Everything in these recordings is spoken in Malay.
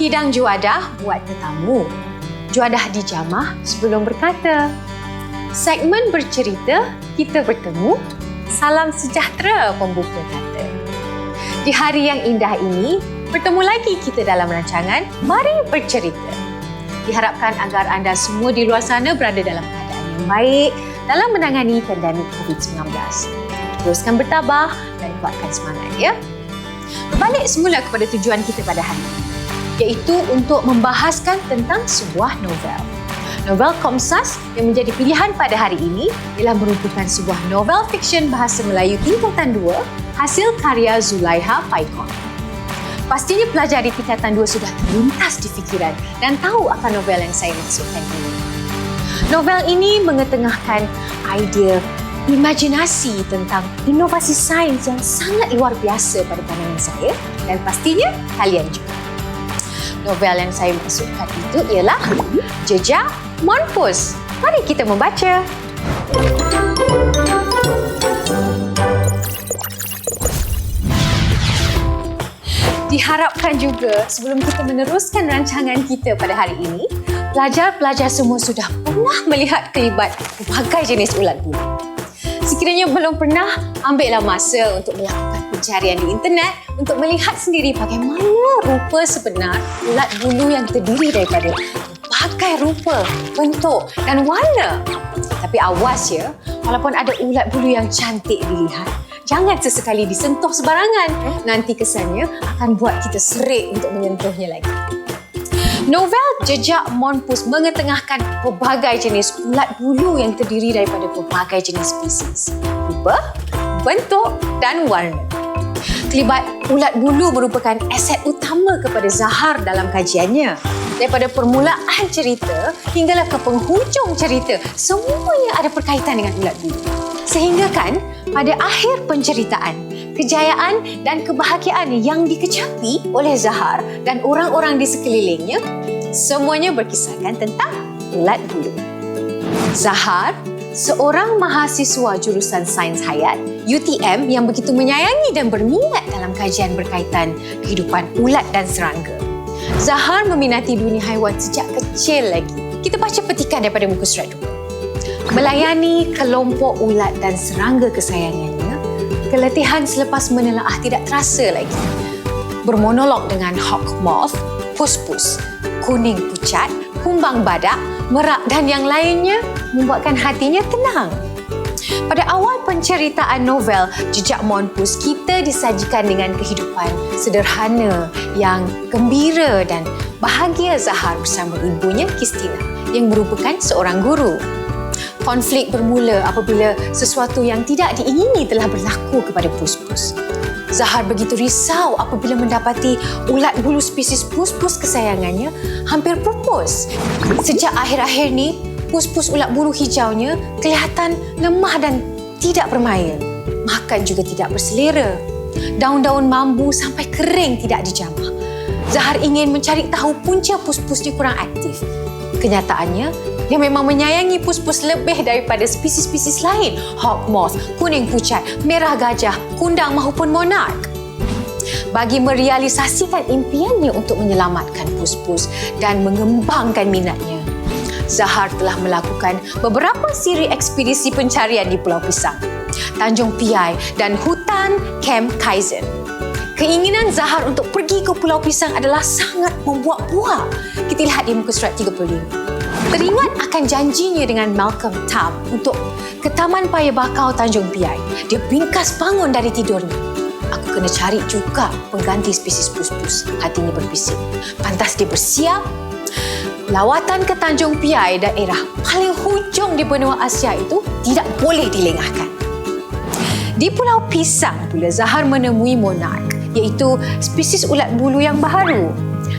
Hidang juadah buat tetamu. Juadah dijamah sebelum berkata. Segmen bercerita, kita bertemu. Salam sejahtera pembuka kata. Di hari yang indah ini, bertemu lagi kita dalam rancangan Mari Bercerita. Diharapkan agar anda semua di luar sana berada dalam keadaan yang baik dalam menangani pandemik COVID-19. Teruskan bertabah dan kuatkan semangat ya. Berbalik semula kepada tujuan kita pada hari ini, iaitu untuk membahaskan tentang sebuah novel. Novel Komsas yang menjadi pilihan pada hari ini ialah merupakan sebuah novel fiksyen bahasa Melayu tingkatan 2 hasil karya Zulaiha Paikon. Pastinya pelajar di tingkatan 2 sudah terlintas di fikiran dan tahu akan novel yang saya maksudkan ini. Novel ini mengetengahkan idea imajinasi tentang inovasi sains yang sangat luar biasa pada pandangan saya dan pastinya kalian juga. Novel yang saya maksudkan itu ialah Jejak Monpus. Mari kita membaca. Diharapkan juga sebelum kita meneruskan rancangan kita pada hari ini, pelajar-pelajar semua sudah pernah melihat kelibat berbagai jenis ulat bulu. Sekiranya belum pernah, ambillah masa untuk melakukan pencarian di internet untuk melihat sendiri bagaimana rupa sebenar ulat bulu yang terdiri daripada berbagai rupa, bentuk dan warna. Tapi awas ya, walaupun ada ulat bulu yang cantik dilihat, jangan sesekali disentuh sebarangan. Nanti kesannya akan buat kita serik untuk menyentuhnya lagi. Novel Jejak Monpus mengetengahkan pelbagai jenis ulat bulu yang terdiri daripada pelbagai jenis spesies, rupa, bentuk dan warna. Kelibat ulat bulu merupakan aset utama kepada Zahar dalam kajiannya. Daripada permulaan cerita hinggalah ke penghujung cerita, semuanya ada berkaitan dengan ulat bulu. Sehingga kan pada akhir penceritaan, kejayaan dan kebahagiaan yang dikecapi oleh Zahar dan orang-orang di sekelilingnya, semuanya berkisahkan tentang ulat bulu. Zahar, seorang mahasiswa jurusan Sains Hayat, UTM yang begitu menyayangi dan berminat dalam kajian berkaitan kehidupan ulat dan serangga. Zahar meminati dunia haiwan sejak kecil lagi. Kita baca petikan daripada muka surat 2. Melayani kelompok ulat dan serangga kesayangannya, keletihan selepas menelaah tidak terasa lagi. Bermonolog dengan hawk moth, pus-pus, kuning pucat, kumbang badak, merak dan yang lainnya membuatkan hatinya tenang. Pada awal penceritaan novel Jejak Monpus, kita disajikan dengan kehidupan sederhana yang gembira dan bahagia Zahar bersama ibunya Kristina yang merupakan seorang guru. Konflik bermula apabila sesuatu yang tidak diingini telah berlaku kepada pus-pus. Zahar begitu risau apabila mendapati ulat bulu spesies pus-pus kesayangannya hampir pupus. Sejak akhir-akhir ni, pus-pus ulat bulu hijaunya kelihatan lemah dan tidak bermain. Makan juga tidak berselera. Daun-daun mambu sampai kering tidak dijamah. Zahar ingin mencari tahu punca pus-pusnya kurang aktif. Kenyataannya, dia memang menyayangi pus-pus lebih daripada spesies-spesies lain. Hawk moth, kuning pucat, merah gajah, kundang maupun monark. Bagi merealisasikan impiannya untuk menyelamatkan pus-pus dan mengembangkan minatnya, Zahar telah melakukan beberapa siri ekspedisi pencarian di Pulau Pisang, Tanjung Piai dan hutan Camp Kaizen. Keinginan Zahar untuk pergi ke Pulau Pisang adalah sangat membuah-buah. Kita lihat di muka surat 35. Teringat akan janjinya dengan Malcolm Tam untuk ke Taman Paya Bakau Tanjung Piai. Dia bingkas bangun dari tidurnya. Aku kena cari juga pengganti spesies pus-pus. Hatinya berbisik. Pantas dia bersiap. Lawatan ke Tanjung Piai, daerah paling hujung di benua Asia itu, tidak boleh dilengahkan. Di Pulau Pisang pula Zahar menemui monark, iaitu spesies ulat bulu yang baharu.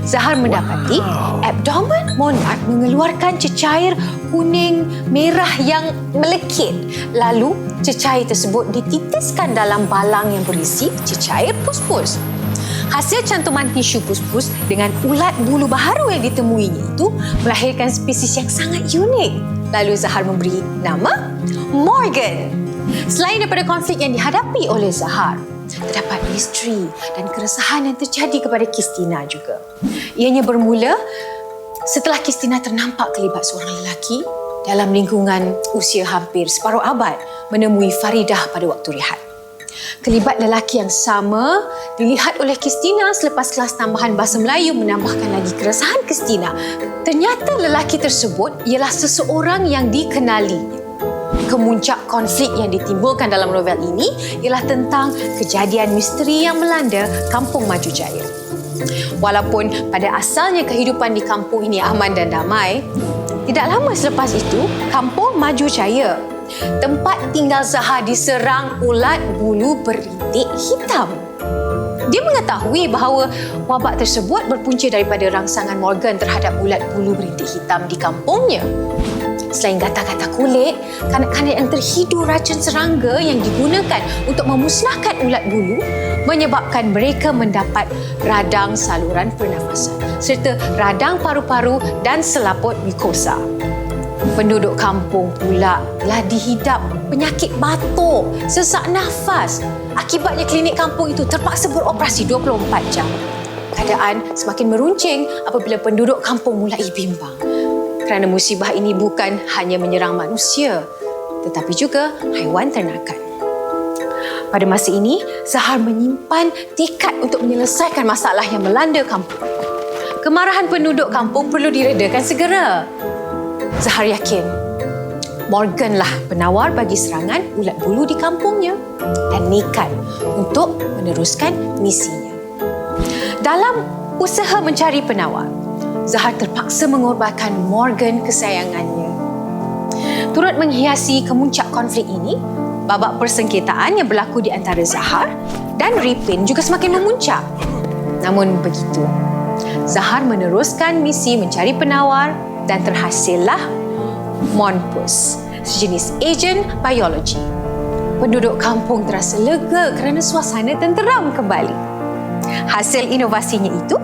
Zahar mendapati abdomen monark mengeluarkan cecair kuning merah yang melekit. Lalu cecair tersebut dititiskan dalam balang yang berisi cecair pus-pus. Hasil cantuman tisu pus-pus dengan ulat bulu baharu yang ditemuinya itu melahirkan spesies yang sangat unik. Lalu Zahar memberi nama Morgan. Selain daripada konflik yang dihadapi oleh Zahar, terdapat misteri dan keresahan yang terjadi kepada Christina juga. Ianya bermula setelah Christina ternampak kelibat seorang lelaki dalam lingkungan usia hampir separuh abad menemui Faridah pada waktu rehat. Kelibat lelaki yang sama dilihat oleh Christina selepas kelas tambahan bahasa Melayu menambahkan lagi keresahan Christina. Ternyata lelaki tersebut ialah seseorang yang dikenalinya. Kemuncak konflik yang ditimbulkan dalam novel ini ialah tentang kejadian misteri yang melanda Kampung Maju Jaya. Walaupun pada asalnya kehidupan di kampung ini aman dan damai, tidak lama selepas itu, Kampung Maju Jaya, tempat tinggal Zahar, diserang ulat bulu berintik hitam. Dia mengetahui bahawa wabak tersebut berpunca daripada rangsangan Morgan terhadap ulat bulu berintik hitam di kampungnya. Selain gatal-gatal kulit, kanak-kanak yang terhidu racun serangga yang digunakan untuk memusnahkan ulat bulu menyebabkan mereka mendapat radang saluran pernafasan serta radang paru-paru dan selaput mukosa. Penduduk kampung pula telah dihidap penyakit batuk, sesak nafas. Akibatnya klinik kampung itu terpaksa beroperasi 24 jam. Keadaan semakin meruncing apabila penduduk kampung mulai bimbang. Kerana musibah ini bukan hanya menyerang manusia, tetapi juga haiwan ternakan. Pada masa ini, Zahar menyimpan tekad untuk menyelesaikan masalah yang melanda kampung. Kemarahan penduduk kampung perlu diredakan segera. Zahar yakin Morganlah penawar bagi serangan ulat bulu di kampungnya dan nekat untuk meneruskan misinya. Dalam usaha mencari penawar, Zahar terpaksa mengorbankan Morgan kesayangannya. Turut menghiasi kemuncak konflik ini, babak persengketaan yang berlaku di antara Zahar dan Ripin juga semakin memuncak. Namun begitu, Zahar meneruskan misi mencari penawar dan terhasillah Monpus, sejenis ejen biologi. Penduduk kampung terasa lega kerana suasana tenteram kembali. Hasil inovasinya itu,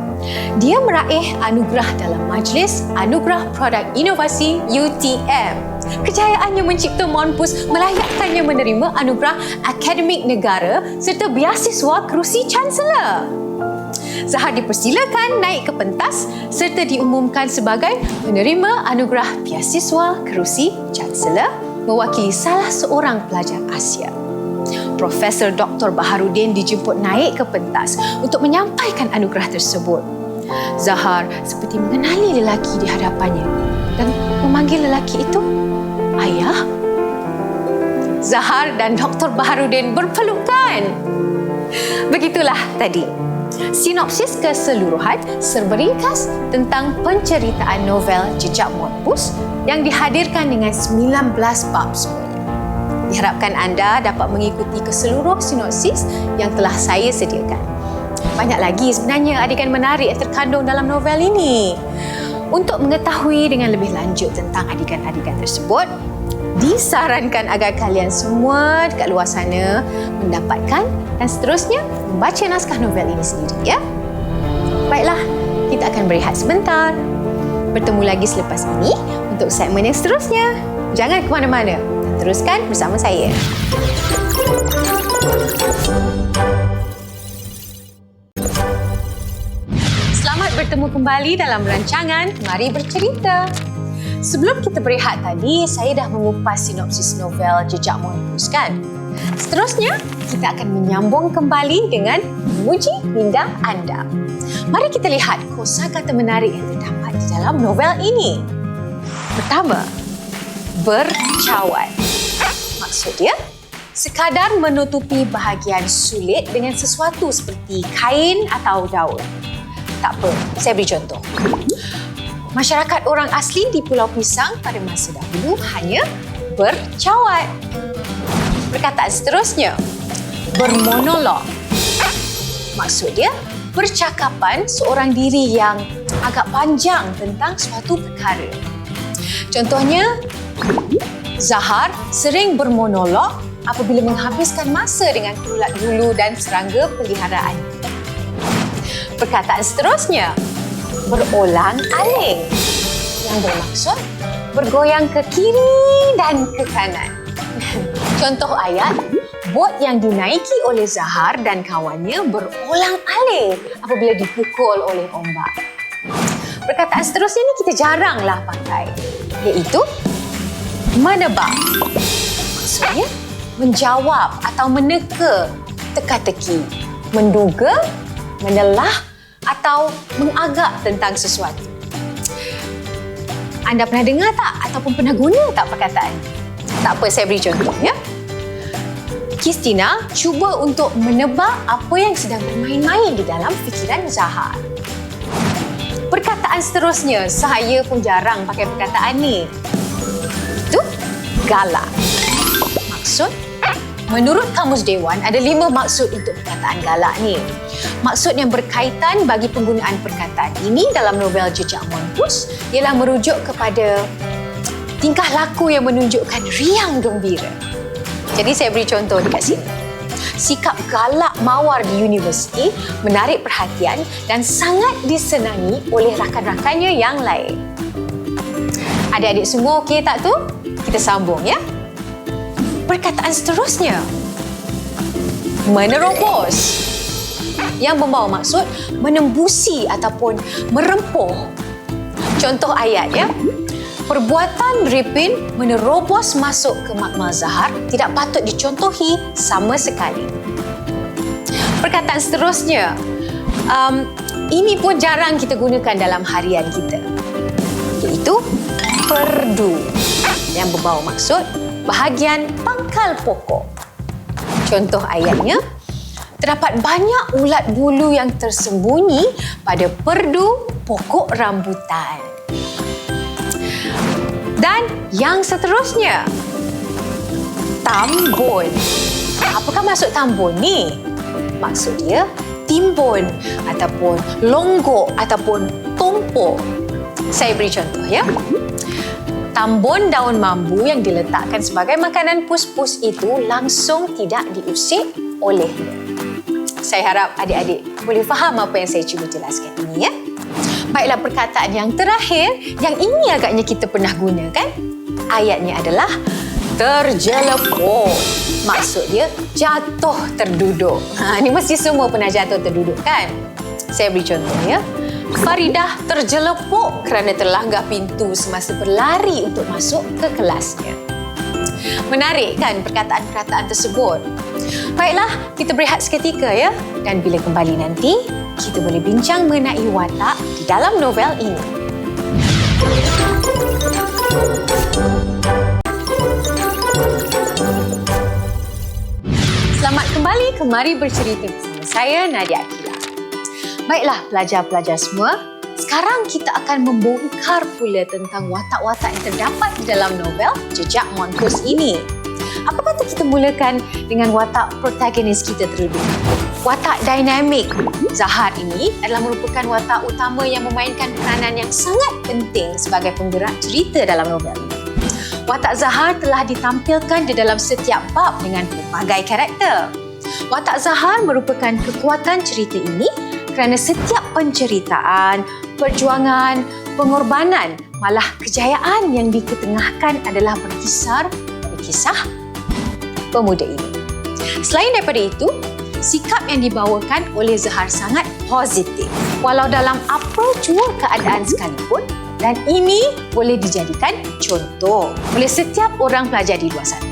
dia meraih anugerah dalam Majlis Anugerah Produk Inovasi UTM. Kejayaannya mencipta Monpus melayakkannya menerima anugerah akademik negara serta beasiswa kerusi Chancellor. Zahar dipersilakan naik ke pentas serta diumumkan sebagai penerima anugerah beasiswa kerusi Chancellor mewakili salah seorang pelajar Asia. Profesor Dr. Baharudin dijemput naik ke pentas untuk menyampaikan anugerah tersebut. Zahar seperti mengenali lelaki di hadapannya dan memanggil lelaki itu ayah. Zahar dan Dr. Baharudin berpelukan. Begitulah tadi sinopsis keseluruhan serba ringkas tentang penceritaan novel Jejak Monpus yang dihadirkan dengan 19 bab semuanya. Diharapkan anda dapat mengikuti keseluruh sinopsis yang telah saya sediakan. Banyak lagi sebenarnya adegan menarik yang terkandung dalam novel ini. Untuk mengetahui dengan lebih lanjut tentang adegan-adegan tersebut, disarankan agar kalian semua dekat luar sana mendapatkan dan seterusnya membaca naskah novel ini sendiri, ya. Baiklah, kita akan berehat sebentar. Bertemu lagi selepas ini untuk segmen yang seterusnya. Jangan ke mana-mana. Teruskan bersama saya. Selamat bertemu kembali dalam rancangan Mari Bercerita. Sebelum kita berehat tadi, saya dah mengupas sinopsis novel Jejak Monpus, kan? Seterusnya, kita akan menyambung kembali dengan menguji minda anda. Mari kita lihat kosakata menarik yang terdapat di dalam novel ini. Pertama, bercawan. Maksudnya, sekadar menutupi bahagian sulit dengan sesuatu seperti kain atau daun. Tak apa, saya beri contoh. Masyarakat orang asli di Pulau Pisang pada masa dahulu hanya bercawat. Perkataan seterusnya, bermonolog. Maksudnya, percakapan seorang diri yang agak panjang tentang suatu perkara. Contohnya, Zahar sering bermonolog apabila menghabiskan masa dengan ulat bulu dan serangga peliharaan. Perkataan seterusnya, berolang-aling, yang bermaksud bergoyang ke kiri dan ke kanan. Contoh ayat, bot yang dinaiki oleh Zahar dan kawannya berolang-alik apabila dipukul oleh ombak. Perkataan seterusnya ni kita jaranglah pakai, iaitu menebak. Maksudnya menjawab atau meneka teka-teki, menduga, menelah atau mengagak tentang sesuatu. Anda pernah dengar tak ataupun pernah guna tak perkataan ini? Tak apa, saya beri contoh ya. Kristina cuba untuk menebak apa yang sedang bermain-main di dalam fikiran Zahar. Perkataan seterusnya, saya pun jarang pakai perkataan ni. Itu galak. Maksud, menurut Kamus Dewan ada 5 maksud untuk perkataan galak ni. Maksud yang berkaitan bagi penggunaan perkataan ini dalam novel Jejak Mongoose ialah merujuk kepada tingkah laku yang menunjukkan riang gembira. Jadi saya beri contoh dekat sini. Sikap galak mawar di universiti menarik perhatian dan sangat disenangi oleh rakan-rakannya yang lain. Adik-adik semua okey tak tu? Kita sambung ya. Perkataan seterusnya, menerobos, yang membawa maksud menembusi ataupun merempuh. Contoh ayat ya. Perbuatan Ripin menerobos masuk ke makmal Zahar tidak patut dicontohi sama sekali. Perkataan seterusnya, ini pun jarang kita gunakan dalam harian kita, iaitu perdu, yang membawa maksud bahagian pangkal pokok. Contoh ayatnya, terdapat banyak ulat bulu yang tersembunyi pada perdu pokok rambutan. Dan yang seterusnya, tambun. Apakah maksud tambun ni? Maksud dia timbun ataupun longgok ataupun tumpuk. Saya beri contoh ya. Tambun daun mambu yang diletakkan sebagai makanan pus-pus itu langsung tidak diusik olehnya. Saya harap adik-adik boleh faham apa yang saya cuba jelaskan ini ya. Baiklah, perkataan yang terakhir, yang ini agaknya kita pernah guna kan? Ayatnya adalah terjelepuk. Maksud dia jatuh terduduk. Ini mesti semua pernah jatuh terduduk kan? Saya beri contoh ya. Faridah terjelepuk kerana terlanggar pintu semasa berlari untuk masuk ke kelasnya. Menarik kan perkataan-perkataan tersebut? Baiklah, kita berehat seketika ya. Dan bila kembali nanti, kita boleh bincang mengenai watak di dalam novel ini. Selamat kembali ke Mari Bercerita bersama saya, Nadia Akila. Baiklah, pelajar-pelajar semua, sekarang kita akan membongkar pula tentang watak-watak yang terdapat di dalam novel Jejak Mongoose ini. Apa kata kita mulakan dengan watak protagonis kita terlebih? Watak dinamik Zahar ini adalah merupakan watak utama yang memainkan peranan yang sangat penting sebagai penggerak cerita dalam novel ini. Watak Zahar telah ditampilkan di dalam setiap bab dengan pelbagai karakter. Watak Zahar merupakan kekuatan cerita ini kerana setiap penceritaan, perjuangan, pengorbanan, malah kejayaan yang diketengahkan adalah berkisar pada kisah pemuda ini. Selain daripada itu, sikap yang dibawakan oleh Zahar sangat positif walau dalam apa jua keadaan sekalipun, dan ini boleh dijadikan contoh oleh setiap orang pelajar di luar sana.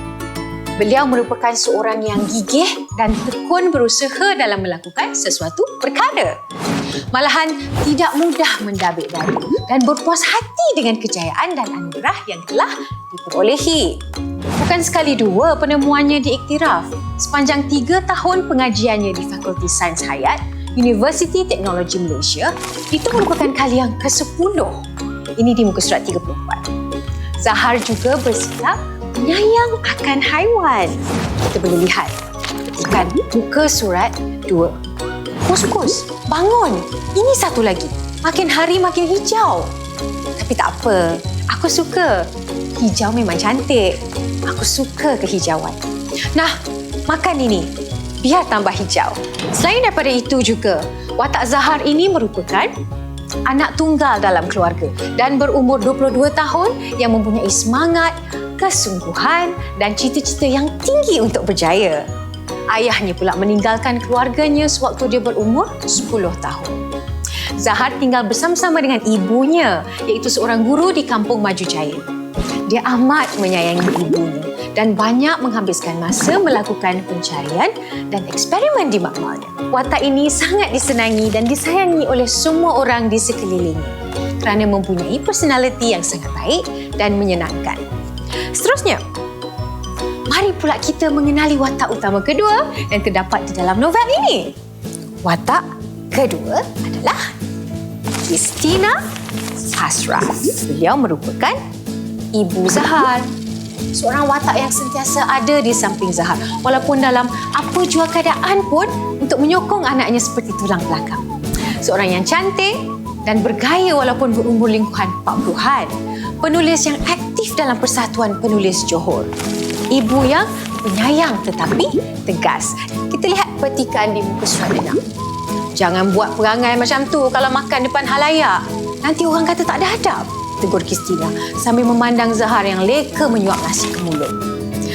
Beliau merupakan seorang yang gigih dan tekun berusaha dalam melakukan sesuatu perkara. Malahan tidak mudah mendabik dada dan berpuas hati dengan kejayaan dan anugerah yang telah diperolehi. Bukan sekali dua penemuannya diiktiraf. Sepanjang 3 tahun pengajiannya di Fakulti Sains Hayat, Universiti Teknologi Malaysia, itu merupakan kali yang ke-10. Ini di muka surat 34. Zahar juga bersikap penyayang akan haiwan. Kita boleh lihat ketikan muka surat 2. Pus-pus, bangun. Ini satu lagi. Makin hari makin hijau. Tapi tak apa. Aku suka. Hijau memang cantik. Aku suka kehijauan. Nah, makan ini. Biar tambah hijau. Selain daripada itu juga, watak Zahar ini merupakan anak tunggal dalam keluarga dan berumur 22 tahun yang mempunyai semangat, kesungguhan dan cita-cita yang tinggi untuk berjaya. Ayahnya pula meninggalkan keluarganya sewaktu dia berumur 10 tahun. Zahar tinggal bersama-sama dengan ibunya, iaitu seorang guru di kampung Maju Jaya. Dia amat menyayangi ibunya dan banyak menghabiskan masa melakukan pencarian dan eksperimen di makmalnya. Watak ini sangat disenangi dan disayangi oleh semua orang di sekelilingnya kerana mempunyai personaliti yang sangat baik dan menyenangkan. Seterusnya, mari pula kita mengenali watak utama kedua yang terdapat di dalam novel ini. Watak kedua adalah Christina Ashraf. Beliau merupakan Ibu Zahar. Seorang watak yang sentiasa ada di samping Zahar walaupun dalam apa jua keadaan pun untuk menyokong anaknya seperti tulang belakang. Seorang yang cantik dan bergaya walaupun berumur lingkuhan 40-an. Penulis yang aktif dalam Persatuan Penulis Johor. Ibu yang penyayang tetapi tegas. Kita lihat petikan di muka surat 6. Jangan buat perangai macam tu kalau makan depan halayak. Nanti orang kata tak ada adab, tegur Christina sambil memandang Zahar yang leka menyuap nasi ke mulut.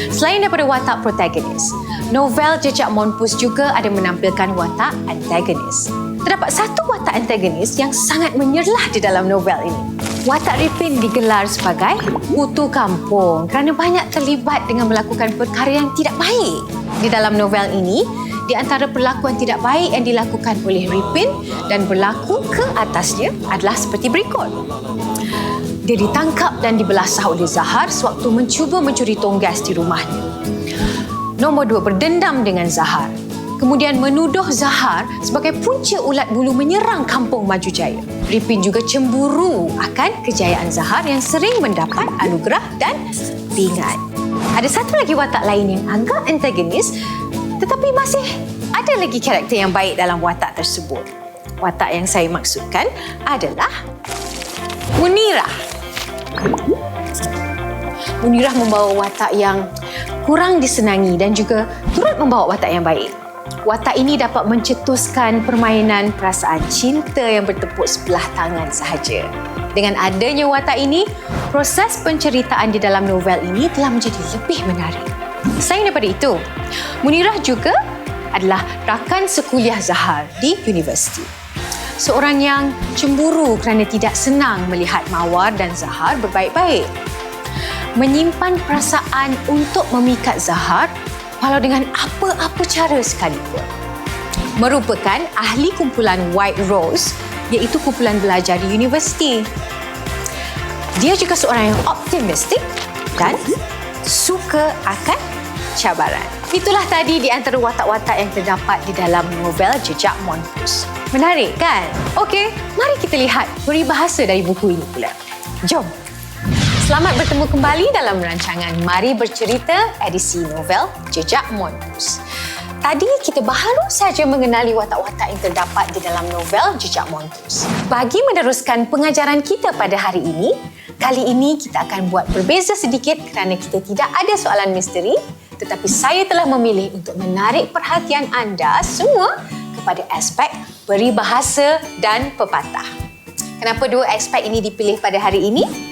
Selain daripada watak protagonis, novel Jejak Monpus juga ada menampilkan watak antagonis. Terdapat satu watak antagonis yang sangat menyerlah di dalam novel ini. Watak Ripin digelar sebagai kutu kampung kerana banyak terlibat dengan melakukan perkara yang tidak baik. Di dalam novel ini, di antara perlakuan tidak baik yang dilakukan oleh Ripin dan berlaku ke atasnya adalah seperti berikut. Dia ditangkap dan dibelasah oleh Zahar sewaktu mencuba mencuri tonggas di rumahnya. Nombor 2, berdendam dengan Zahar. Kemudian menuduh Zahar sebagai punca ulat bulu menyerang kampung Maju Jaya. Ripin juga cemburu akan kejayaan Zahar yang sering mendapat anugerah dan pingat. Ada satu lagi watak lain yang agak antagonis, tetapi masih ada lagi karakter yang baik dalam watak tersebut. Watak yang saya maksudkan adalah Munirah. Munirah membawa watak yang kurang disenangi dan juga turut membawa watak yang baik. Watak ini dapat mencetuskan permainan perasaan cinta yang bertepuk sebelah tangan sahaja. Dengan adanya watak ini, proses penceritaan di dalam novel ini telah menjadi lebih menarik. Selain daripada itu, Munirah juga adalah rakan sekuliah Zahar di universiti. Seorang yang cemburu kerana tidak senang melihat Mawar dan Zahar berbaik-baik. Menyimpan perasaan untuk memikat Zahar walau dengan apa-apa cara sekalipun. Merupakan ahli kumpulan White Rose, iaitu kumpulan belajar di universiti. Dia juga seorang yang optimistik dan suka akan cabaran. Itulah tadi di antara watak-watak yang terdapat di dalam novel Jejak Monpus. Menarik kan? Okey, mari kita lihat peribahasa dari buku ini pula. Jom! Selamat bertemu kembali dalam rancangan Mari Bercerita edisi novel Jejak Monpus. Tadi kita baru saja mengenali watak-watak yang terdapat di dalam novel Jejak Monpus. Bagi meneruskan pengajaran kita pada hari ini, kali ini kita akan buat berbeza sedikit kerana kita tidak ada soalan misteri, tetapi saya telah memilih untuk menarik perhatian anda semua kepada aspek peribahasa dan pepatah. Kenapa dua aspek ini dipilih pada hari ini?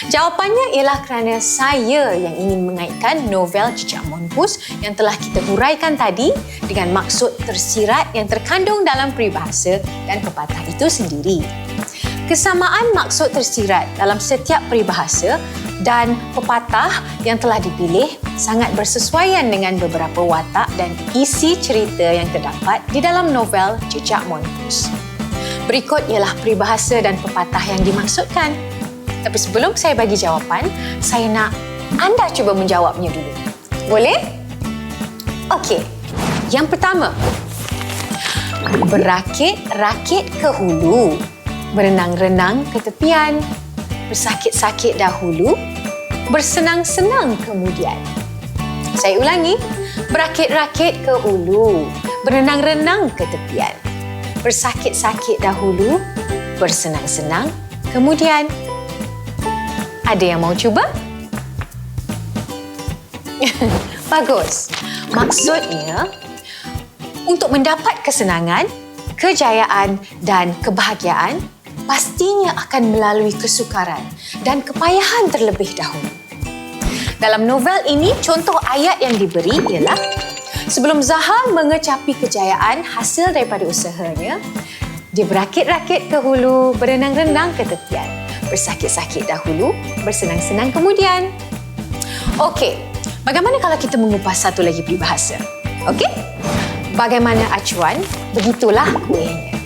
Jawapannya ialah kerana saya yang ingin mengaitkan novel Jejak Monpus yang telah kita huraikan tadi dengan maksud tersirat yang terkandung dalam peribahasa dan pepatah itu sendiri. Kesamaan maksud tersirat dalam setiap peribahasa dan pepatah yang telah dipilih sangat bersesuaian dengan beberapa watak dan isi cerita yang terdapat di dalam novel Jejak Monpus. Berikut ialah peribahasa dan pepatah yang dimaksudkan. Tapi sebelum saya bagi jawapan, saya nak anda cuba menjawabnya dulu. Boleh? Okey. Yang pertama. Berakit-rakit ke hulu, berenang-renang ke tepian, bersakit-sakit dahulu, bersenang-senang kemudian. Saya ulangi. Berakit-rakit ke hulu, berenang-renang ke tepian, bersakit-sakit dahulu, bersenang-senang kemudian. Ada yang mau cuba? Bagus. Maksudnya, untuk mendapat kesenangan, kejayaan dan kebahagiaan, pastinya akan melalui kesukaran dan kepayahan terlebih dahulu. Dalam novel ini, contoh ayat yang diberi ialah Sebelum Zahar mengecapi kejayaan hasil daripada usahanya, dia berakit-rakit ke hulu, berenang-renang ke tepian. Bersakit-sakit dahulu, bersenang-senang kemudian. Okey, bagaimana kalau kita mengupas satu lagi peribahasa? Okey? Bagaimana acuan, begitulah kuihnya.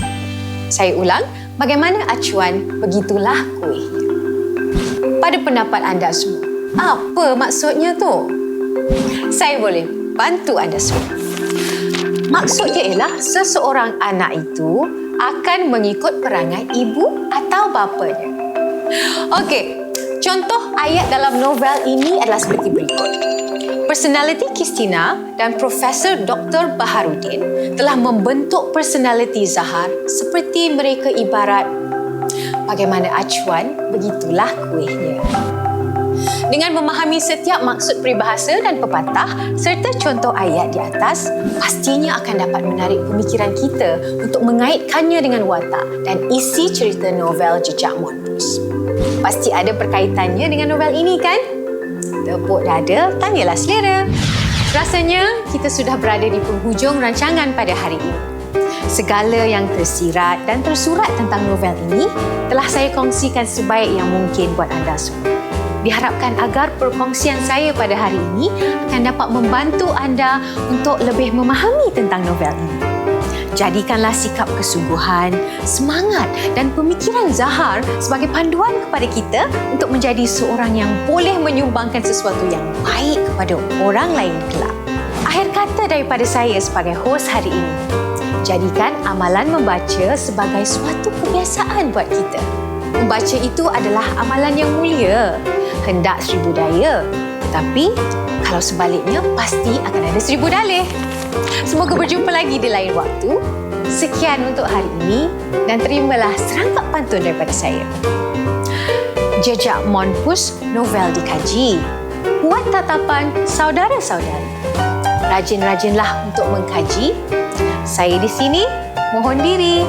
Saya ulang, bagaimana acuan, begitulah kuihnya. Pada pendapat anda semua, apa maksudnya tu? Saya boleh bantu anda semua. Maksudnya ialah seseorang anak itu akan mengikut perangai ibu atau bapanya. Okey, contoh ayat dalam novel ini adalah seperti berikut. Personaliti Christina dan Profesor Dr. Baharudin telah membentuk personaliti Zahar seperti mereka ibarat bagaimana acuan, begitulah kuihnya. Dengan memahami setiap maksud peribahasa dan pepatah serta contoh ayat di atas, pastinya akan dapat menarik pemikiran kita untuk mengaitkannya dengan watak dan isi cerita novel Jejak Monpus. Pasti ada perkaitannya dengan novel ini kan? Tepuk dada, tanyalah selera. Rasanya kita sudah berada di penghujung rancangan pada hari ini. Segala yang tersirat dan tersurat tentang novel ini telah saya kongsikan sebaik yang mungkin buat anda semua. Diharapkan agar perkongsian saya pada hari ini akan dapat membantu anda untuk lebih memahami tentang novel ini. Jadikanlah sikap kesungguhan, semangat dan pemikiran Zahar sebagai panduan kepada kita untuk menjadi seorang yang boleh menyumbangkan sesuatu yang baik kepada orang lain kelak. Akhir kata daripada saya sebagai hos hari ini, jadikan amalan membaca sebagai suatu kebiasaan buat kita. Membaca itu adalah amalan yang mulia, hendak 1000 daya. Tetapi kalau sebaliknya, pasti akan ada 1000 dalih. Semoga berjumpa lagi di lain waktu. Sekian untuk hari ini dan terimalah serangkap pantun daripada saya. Jejak Monpus novel dikaji. Buat tatapan saudara-saudari. Rajin-rajinlah untuk mengkaji. Saya di sini mohon diri.